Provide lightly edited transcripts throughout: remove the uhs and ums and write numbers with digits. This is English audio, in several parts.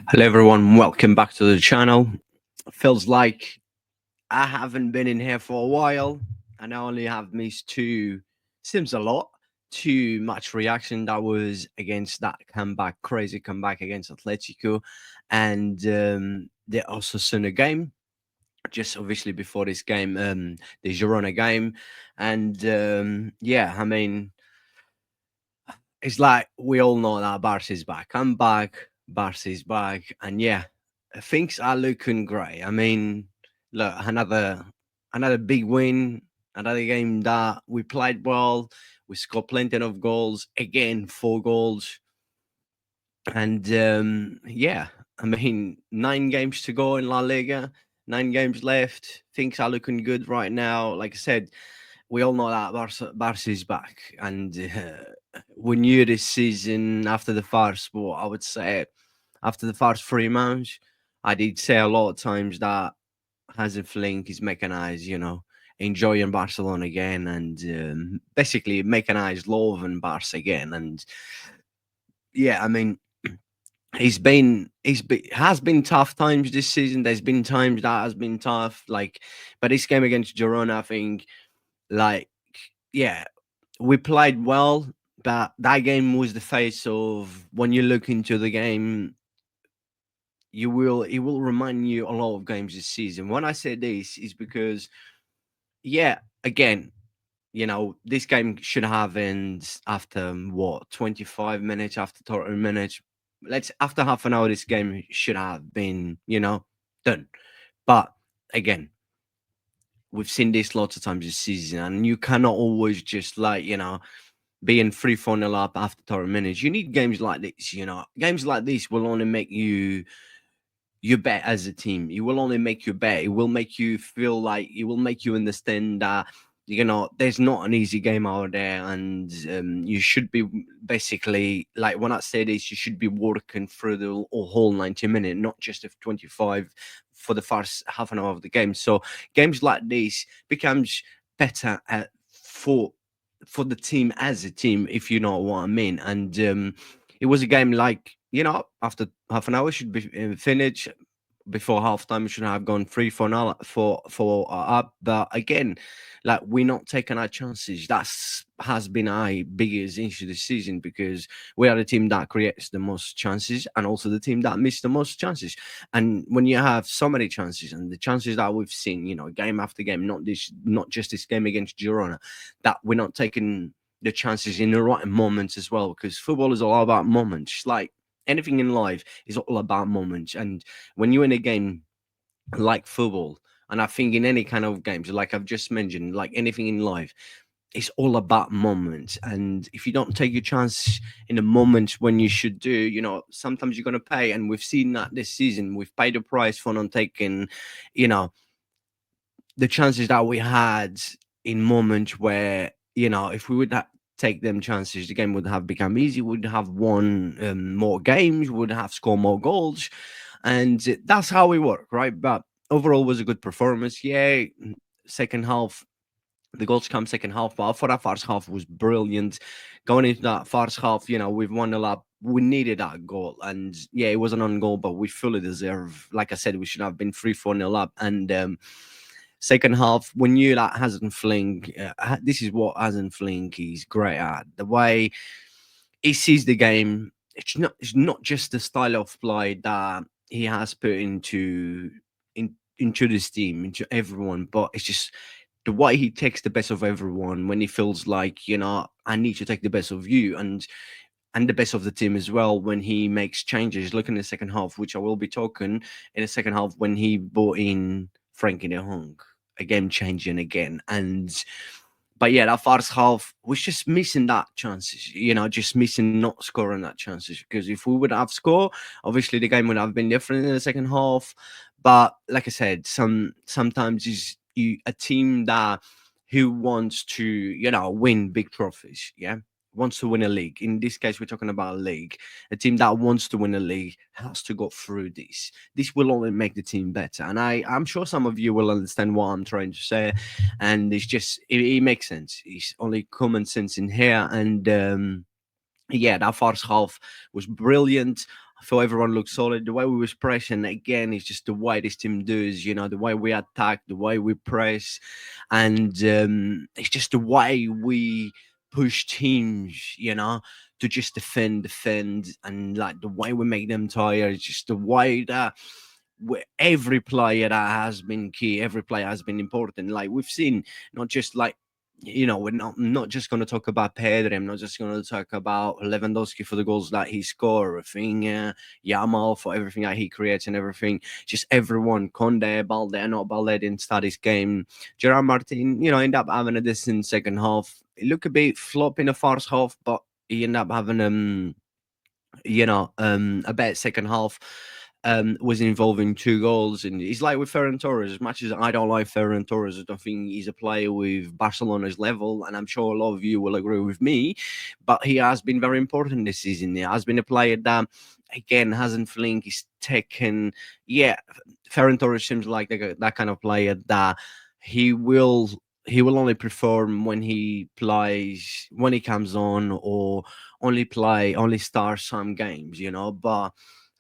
Hello, everyone. Welcome back to the channel. Feels like I haven't been in here for a while, and I only have missed seems a lot, too much reaction that was against that comeback, crazy comeback against Atletico, and the Osasuna game. Just obviously before this game, the Girona game, and yeah, I mean, it's like we all know that Barca is back. I'm back. Barca is back, and yeah, things are looking great. I mean, look, another big win, another game that we played well. We scored plenty of goals. Again, 4 goals, and yeah, I mean, 9 games to go in La Liga. 9 games left. Things are looking good right now. Like I said, we all know that Barca is back, and we knew this season after the first, well, I would say after the first 3 months, I did say a lot of times that Hansi Flick is mechanized, enjoying Barcelona again, and basically mechanized loving Barca again, and yeah, I mean. Has been tough times this season. There's been times that has been tough, but this game against Girona, I think, like, yeah, we played well, but that game was the face of when you look into the game, it will remind you a lot of games this season. When I say this, is because yeah, again, this game should have ended after what 25 minutes, after 30 minutes. Let's after half an hour, this game should have been, done. But again, we've seen this lots of times this season, and you cannot always just being 3-4 nil up after 30 minutes. You need games like this, Games like this will only make you bet as a team. It will only make you bet. It will make you feel like it will make you understand that there's not an easy game out there, and you should be basically like when I say this, you should be working through the whole 90 minutes, not just the 25 for the first half an hour of the game. So games like this becomes better for the team as a team, if you know what I mean. And it was a game like after half an hour should be finished. Before halftime, we should have gone 3 for now for up. But again, like we're not taking our chances. That's has been our biggest issue this season because we are the team that creates the most chances and also the team that missed the most chances. And when you have so many chances and the chances that we've seen, game after game, not just this game against Girona, that we're not taking the chances in the right moments as well. Because football is all about moments. Like anything in life is all about moments. And when you're in a game like football, and I think in any kind of games, like I've just mentioned, like anything in life, it's all about moments. And if you don't take your chance in the moments when you should do, sometimes you're going to pay. And we've seen that this season. We've paid a price for not taking, you know, the chances that we had in moments where, if we would take them chances, the game would have become easy, would have won more games, would have scored more goals. And that's how we work, right? But overall was a good performance. Yeah, second half, the goals come second half, but for that first half was brilliant. Going into that first half, we've won a lot. We needed that goal, and yeah, it was an on goal, but we fully deserve. Like I said, we should have been 3-4 nil up, and second half, we knew that Hasn't Fling. This is what Hasn't Fling is great at. The way he sees the game. It's not just the style of play that he has put into this team, into everyone, but it's just the way he takes the best of everyone when he feels like I need to take the best of you and the best of the team as well when he makes changes. Look in the second half, which I will be talking in the second half when he brought in Frankie de Jong, a game changing again. And but yeah, that first half was just missing that chances, just missing not scoring that chances. Because if we would have scored, obviously the game would have been different in the second half. But like I said, sometimes is you a team that who wants to, win big trophies, yeah, wants to win a league. In this case, we're talking about a league. A team that wants to win a league has to go through this. This will only make the team better. And I'm sure some of you will understand what I'm trying to say. And it's just it makes sense. It's only common sense in here. And yeah, that first half was brilliant. I thought everyone looked solid. The way we was pressing again is just the way this team does. The way we attack, the way we press, and it's just the way we push teams. To just defend, and like the way we make them tired. It's just the way that every player that has been key, every player has been important. Like we've seen, not just like we're not just going to talk about Pedri. I'm not just going to talk about Lewandowski for the goals that he scored. I think Yamal for everything that he creates and everything. Just everyone, Conde, Balde, not Balde didn't start this game. Gerard Martin, ended up having a decent second half. It looked a bit flop in the first half, but he ended up having a bad second half. Was involving two goals, and he's like with Ferran Torres. As much as I don't like Ferran Torres, I don't think he's a player with Barcelona's level, and I'm sure a lot of you will agree with me. But he has been very important this season. He has been a player that, again, hasn't flinked. He's taken. Yeah, Ferran Torres seems like that kind of player that he will he will only perform when he plays, when he comes on, or only start some games, but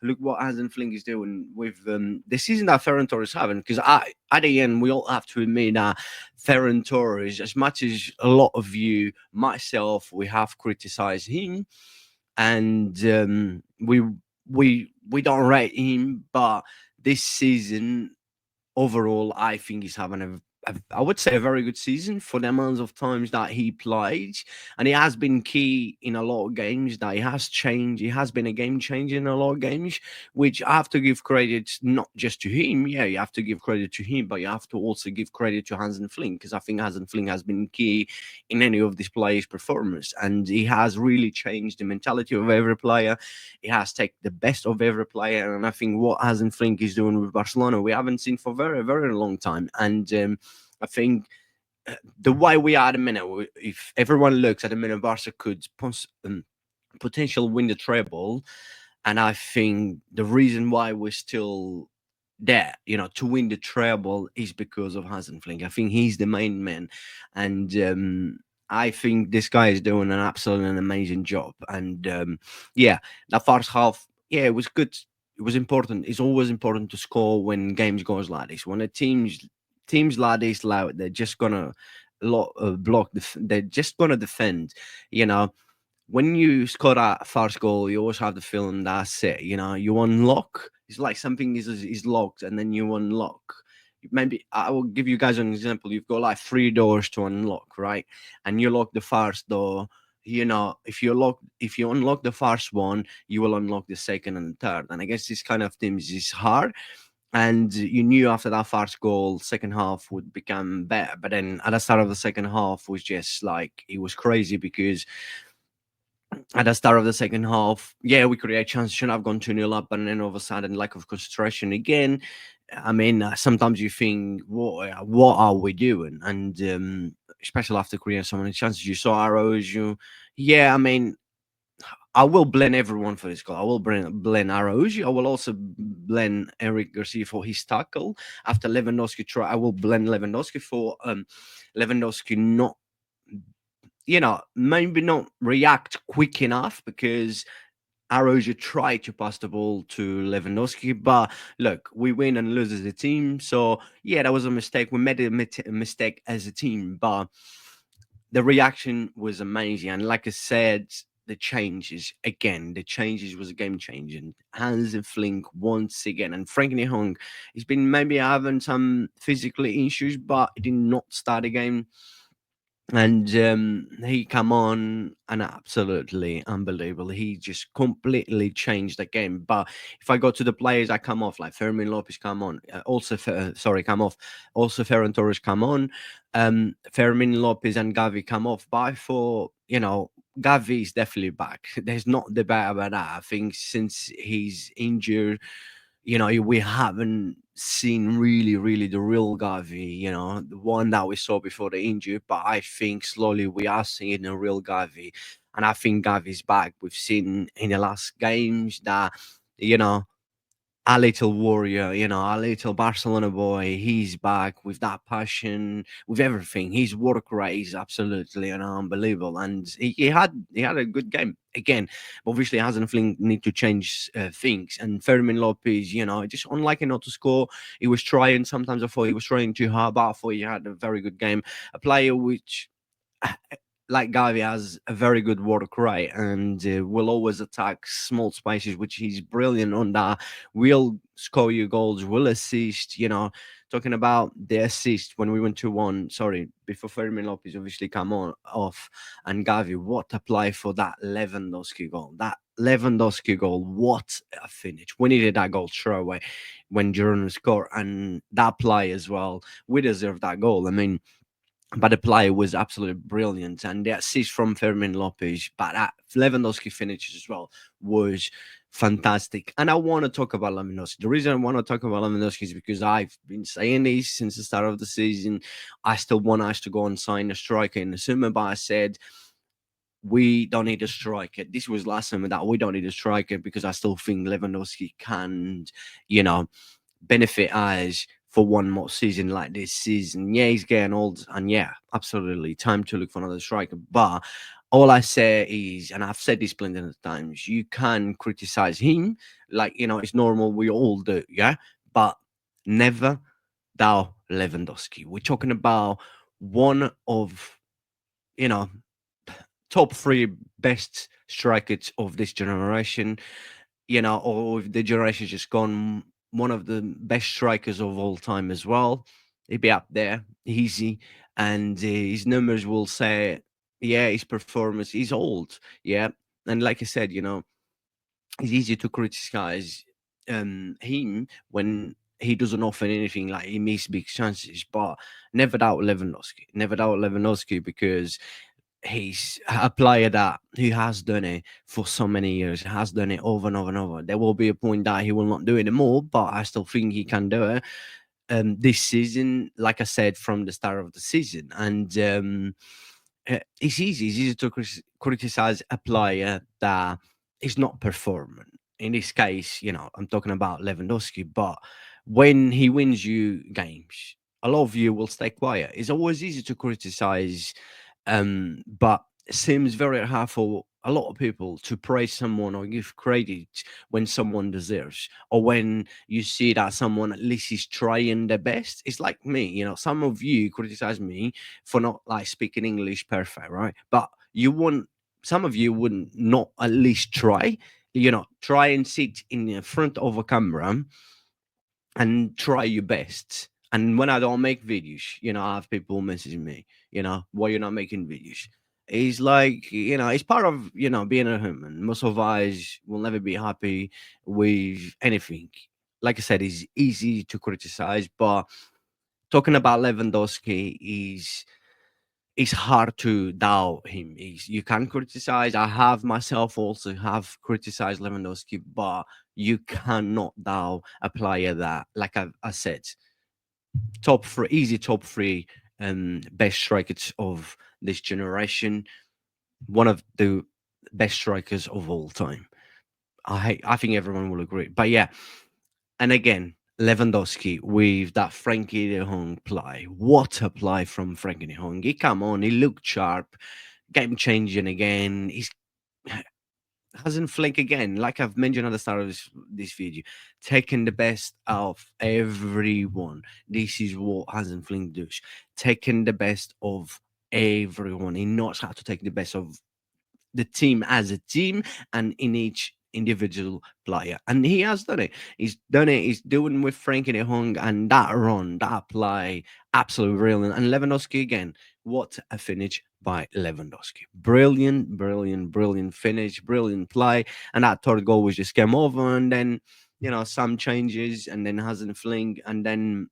look what Hansen Flink is doing with the season that Ferran Torres having. Because at the end, we all have to admit that Ferran Torres, as much as a lot of you, myself, we have criticized him, and we don't rate him, but this season overall, I think he's having I would say a very good season for the amounts of times that he played, and he has been key in a lot of games. That he has changed. He has been a game changer in a lot of games, which I have to give credit not just to him. Yeah, you have to give credit to him, but you have to also give credit to Hansen Flink, because I think Hansen Flink has been key in any of these players' performance, and he has really changed the mentality of every player. He has taken the best of every player, and I think what Hansen Flink is doing with Barcelona, we haven't seen for a very, very long time. And I think the way we are at the minute, if everyone looks at the minute, Barca could potential win the treble, and I think the reason why we're still there, to win the treble is because of Hasenflink. I think he's the main man, and I think this guy is doing an absolutely amazing job. And yeah, that first half, yeah, it was good. It was important. It's always important to score when games goes like this. When a teams like this, like they're just gonna block. They're just gonna defend. You know, when you score that first goal, you always have the feeling that's it. You unlock. It's like something is locked, and then you unlock. Maybe I will give you guys an example. You've got like three doors to unlock, right? And you lock the first door. If you unlock the first one, you will unlock the second and third. And I guess this kind of things is hard. And you knew after that first goal, second half would become better. But then at the start of the second half was just like it was crazy, because at the start of the second half, yeah, we create chance, should have gone 2-0 up, and then all of a sudden, lack of concentration again. I mean, sometimes you think, what are we doing? And especially after creating so many chances, you saw arrows. Yeah, I mean, I will blame everyone for this goal. I will blame Araujo. I will also blame Eric Garcia for his tackle after Lewandowski try. I will blame Lewandowski for Lewandowski not, maybe not react quick enough, because Araujo tried to pass the ball to Lewandowski. But look, we win and lose as a team. So yeah, that was a mistake. We made a mistake as a team, but the reaction was amazing. And like I said, the changes was game changing. Hans and Flink once again, and Frankie Hong, he's been maybe having some physical issues, but he did not start the game. And he come on and absolutely unbelievable. He just completely changed the game. But if I go to the players I come off, like Fermin Lopez come on, come off. Also Ferran Torres come on. Fermin Lopez and Gavi come off. But I thought, Gavi is definitely back. There's not debate about that. I think since he's injured, we haven't seen really, really the real Gavi, the one that we saw before the injury. But I think slowly we are seeing the real Gavi. And I think Gavi's back. We've seen in the last games that, you know, a little warrior, a little Barcelona boy. He's back with that passion, with everything. His work rate is absolutely unbelievable, and he had a good game again. Obviously, hasn't need to change things. And Fermin Lopez, just unlike not to score, he was trying. Sometimes I thought he was trying too hard, but I thought he had a very good game. A player which like Gavi has a very good work rate and will always attack small spaces, which he's brilliant on that. Will score you goals, will assist. Talking about the assist when we went to one. Sorry, before Fermin Lopez obviously come on off, and Gavi, what a play for that Lewandowski goal. That Lewandowski goal, what a finish. We needed that goal straight away when Girona scored, and that play as well. We deserve that goal. I mean, but the play was absolutely brilliant, and the assist from Fermin Lopez, but that Lewandowski finish as well was fantastic. And I want to talk about Lewandowski. The reason I want to talk about Lewandowski is because I've been saying this since the start of the season. I still want us to go and sign a striker in the summer, but I said we don't need a striker. This was last summer that we don't need a striker because I still think Lewandowski can, you know, benefit us for one more season like this season. Yeah, he's getting old, and yeah, absolutely, time to look for another striker. But all I say is, and I've said this plenty of times, you can criticize him, like it's normal. We all do, yeah, but never doubt Lewandowski. We're talking about one of you know top three best strikers of this generation, or if the generation just gone, one of the best strikers of all time as well. He'd be up there, easy. And his numbers will say, yeah, his performance, he's old. Yeah. And like I said, it's easy to criticize him when he doesn't offer anything, like he misses big chances. But never doubt Lewandowski. Never doubt Lewandowski because he's a player that who has done it for so many years, has done it over and over and over. There will be a point that he will not do it anymore, but I still think he can do it. This season, like I said from the start of the season, and it's easy to criticize a player that is not performing. In this case, I'm talking about Lewandowski, but when he wins you games, a lot of you will stay quiet. It's always easy to criticize, but it seems very hard for a lot of people to praise someone or give credit when someone deserves, or when you see that someone at least is trying their best. It's like me, some of you criticize me for not like speaking English perfect, right? But you want some of you wouldn't not at least try, try and sit in the front of a camera and try your best. And when I don't make videos, I have people messaging me, why you're not making videos. It's like, it's part of, being a human. Most of us will never be happy with anything. Like I said, it's easy to criticize, but talking about Lewandowski is it's hard to doubt him. You can criticize. I have myself also have criticized Lewandowski, but you cannot doubt a player that, like I said, top three, easy top three, best strikers of this generation. One of the best strikers of all time. I think everyone will agree. But yeah, and again, Lewandowski with that Frankie de Jong play. What a play from Frankie de Jong. He come on, he looked sharp, game changing again. He's hasn't flick again, like I've mentioned at the start of this video, taking the best of everyone. This is what hasn't flick does. Taking the best of everyone. He knows how to take the best of the team as a team and in each individual player. And he has done it. He's done it. He's doing with Frankie de Jong, and that run, that play, absolutely brilliant. And Lewandowski again. What a finish by Lewandowski. Brilliant, brilliant, brilliant finish, brilliant play. And that third goal was just game over. And then, some changes, and then hasn't fling. And then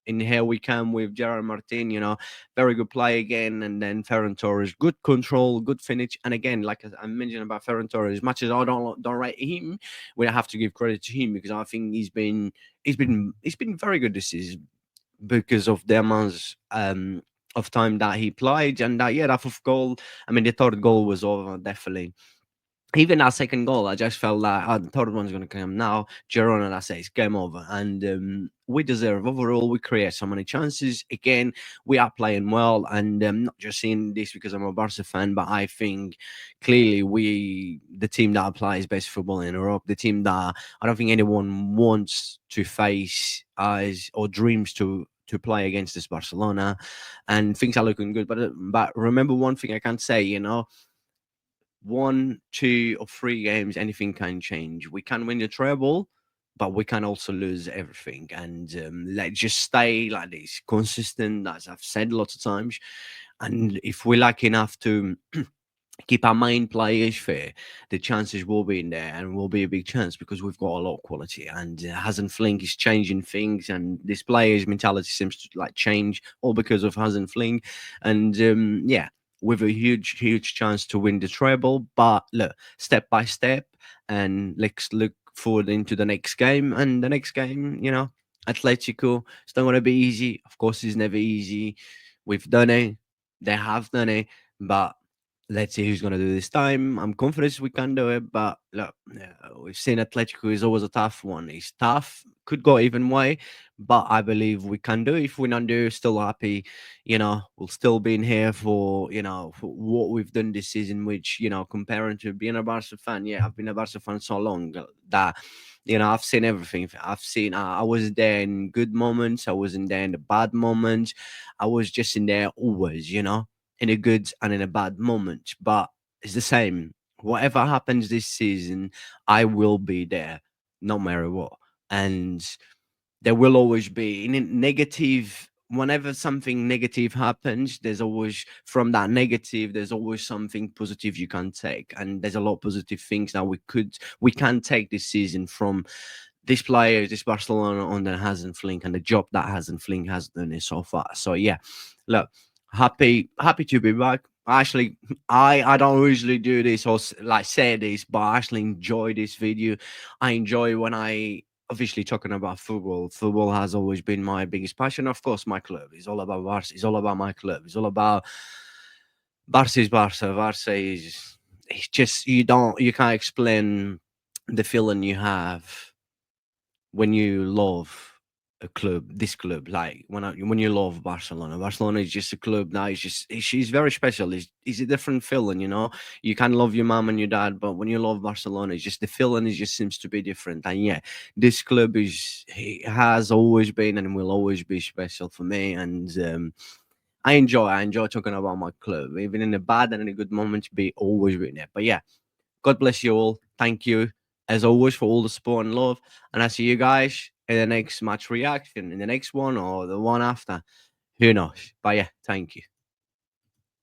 in here we come with Gerard Martin, very good play again, and then Ferran Torres, good control, good finish, and again, like I mentioned about Ferran Torres, as much as I don't rate him, we have to give credit to him because I think he's been very good this season because of the amounts of time that he played, and that fourth goal, I mean, the third goal was over definitely even our second goal, I just felt like the third one's going to come now. Girona, I say it's game over, and we deserve. Overall, we create so many chances. Again, we are playing well, and not just saying this because I'm a Barca fan, but I think clearly the team that plays best football in Europe, the team that I don't think anyone wants to face us or dreams to play against this Barcelona, and things are looking good. But remember one thing I can't say, one, two, or three games, anything can change. We can win the treble, but we can also lose everything. And let's just stay like this, consistent, as I've said lots of times. And if we're lucky enough to keep our main players fair, the chances will be in there and will be a big chance because we've got a lot of quality. And Hazen Flink is changing things, and this player's mentality seems to like change all because of Hazen Flink. And yeah, with a huge, huge chance to win the treble. But look, step by step, and let's look forward into the next game. And the next game, Atletico, it's not going to be easy. Of course, it's never easy. We've done it. They have done it. But let's see who's going to do this time. I'm confident we can do it, but look, we've seen Atletico is always a tough one. It's tough, could go even way, but I believe we can do it. If we don't do, still happy. We'll still be in here for for what we've done this season. Which comparing to being a Barca fan, yeah, I've been a Barca fan so long that. I've seen everything. I've seen. I was there in good moments. I wasn't there in the bad moments. I was just in there always. In a good and in a bad moment. But it's the same. Whatever happens this season, I will be there no matter what. And there will always be in a negative. Whenever something negative happens, there's always from that negative, there's always something positive you can take. And there's a lot of positive things that we can take this season from this player, this Barcelona on the Hasn't Flink and the job that Hasn't Flink has done it so far. So yeah, look, happy to be back. Actually, I don't usually do this or like say this, but I actually enjoy this video. I enjoy when I obviously talking about football. Football has always been my biggest passion. Of course, my club is all about Barca. It's all about my club. It's all about Barca is Barca. Barca is it's just you can't explain the feeling you have when you love a club, this club, like when you love Barcelona. Barcelona is just a club that is just she's very special. It's a different feeling, You can love your mom and your dad, but when you love Barcelona, it's just the feeling. It just seems to be different. And yeah, this club has always been and will always be special for me. And I enjoy talking about my club, even in the bad and in the good moments. Be always been there. But yeah, God bless you all. Thank you, as always, for all the support and love. And I see you guys in the next match reaction, in the next one or the one after. Who knows? But yeah, thank you.